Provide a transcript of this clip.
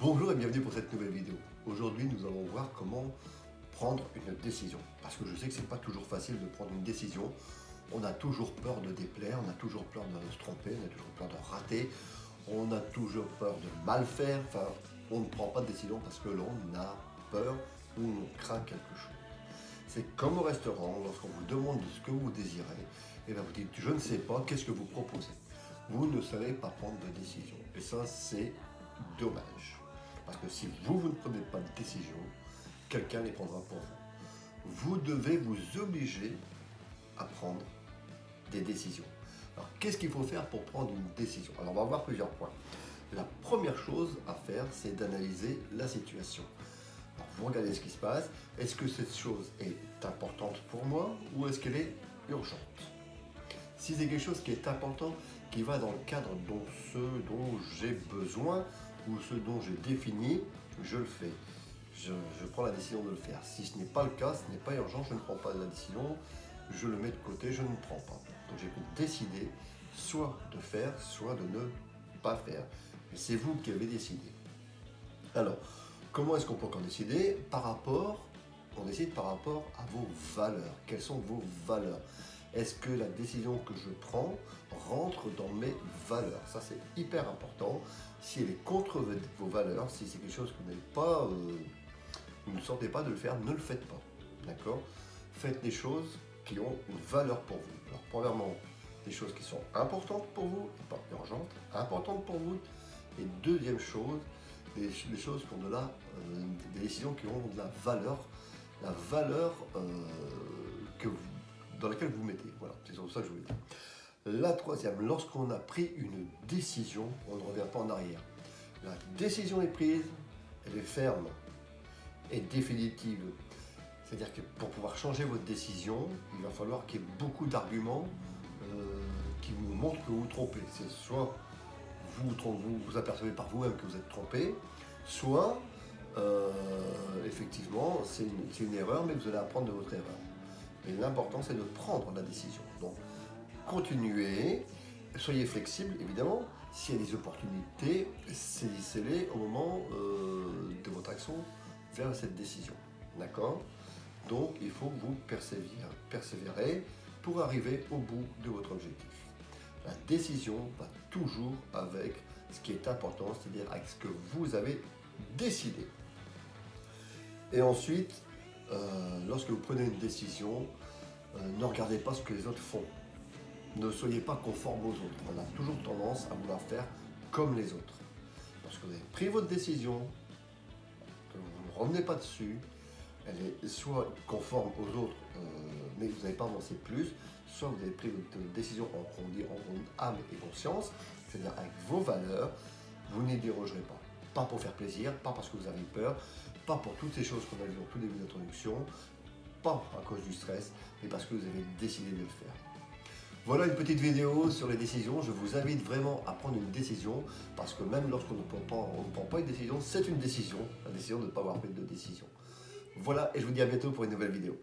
Bonjour et bienvenue pour cette nouvelle vidéo. Aujourd'hui, nous allons voir comment prendre une décision. Parce que je sais que c'est pas toujours facile de prendre une décision. On a toujours peur de déplaire, on a toujours peur de se tromper, on a toujours peur de rater, on a toujours peur de mal faire. Enfin, on ne prend pas de décision parce que l'on a peur ou on craint quelque chose. C'est comme au restaurant, lorsqu'on vous demande ce que vous désirez, et bien vous dites je ne sais pas, qu'est-ce que vous proposez? Vous ne savez pas prendre de décision. Et ça, c'est dommage. Parce que si vous ne prenez pas de décision, quelqu'un les prendra pour vous. Vous devez vous obliger à prendre des décisions. Alors, qu'est-ce qu'il faut faire pour prendre une décision? Alors, on va voir plusieurs points. La première chose à faire, c'est d'analyser la situation. Alors, vous regardez ce qui se passe. Est-ce que cette chose est importante pour moi ou est-ce qu'elle est urgente? Si c'est quelque chose qui est important, qui va dans le cadre de ce dont j'ai besoin ou ce dont j'ai défini, je le fais. Je prends la décision de le faire. Si ce n'est pas le cas, ce n'est pas urgent, je ne prends pas la décision, je le mets de côté, je ne prends pas. Donc j'ai pu décider soit de faire, soit de ne pas faire. Mais c'est vous qui avez décidé. Alors, comment est-ce qu'on peut encore décider? On décide par rapport à vos valeurs. Quelles sont vos valeurs? Est-ce que la décision que je prends rentre dans mes valeurs? Ça, c'est hyper important. Si elle est contre vos valeurs, si c'est quelque chose que vous ne sentez pas de le faire, ne le faites pas. D'accord? Faites des choses qui ont une valeur pour vous. Alors, premièrement, des choses qui sont importantes pour vous, et pas urgentes, importantes pour vous. Et deuxième chose, des choses qui ont des décisions qui ont de la valeur dans laquelle vous mettez. Voilà, c'est sur ça que je voulais dire. La troisième, lorsqu'on a pris une décision, on ne revient pas en arrière. La décision est prise, elle est ferme et définitive. C'est-à-dire que pour pouvoir changer votre décision, il va falloir qu'il y ait beaucoup d'arguments qui vous montrent que vous vous trompez. C'est soit vous apercevez par vous-même que vous êtes trompé, soit effectivement c'est une erreur, mais vous allez apprendre de votre erreur. Mais l'important, c'est de prendre la décision. Donc, continuez, soyez flexible, évidemment. S'il y a des opportunités, saisissez-les au moment de votre action vers cette décision. D'accord? Donc, il faut que vous persévérer pour arriver au bout de votre objectif. La décision va toujours avec ce qui est important, c'est-à-dire avec ce que vous avez décidé. Et ensuite, lorsque vous prenez une décision, ne regardez pas ce que les autres font. Ne soyez pas conforme aux autres. On a toujours tendance à vouloir faire comme les autres. Lorsque vous avez pris votre décision, que vous ne revenez pas dessus, elle est soit conforme aux autres, mais vous n'avez pas avancé plus, soit vous avez pris votre décision en âme et conscience, c'est-à-dire avec vos valeurs, vous n'y dérogerez pas. Pas pour faire plaisir, pas parce que vous avez peur, pas pour toutes ces choses qu'on a vues au tout début de l'introduction, pas à cause du stress, mais parce que vous avez décidé de le faire. Voilà une petite vidéo sur les décisions. Je vous invite vraiment à prendre une décision, parce que même lorsqu'on ne prend pas une décision, c'est une décision, la décision de ne pas avoir pris de décision. Voilà, et je vous dis à bientôt pour une nouvelle vidéo.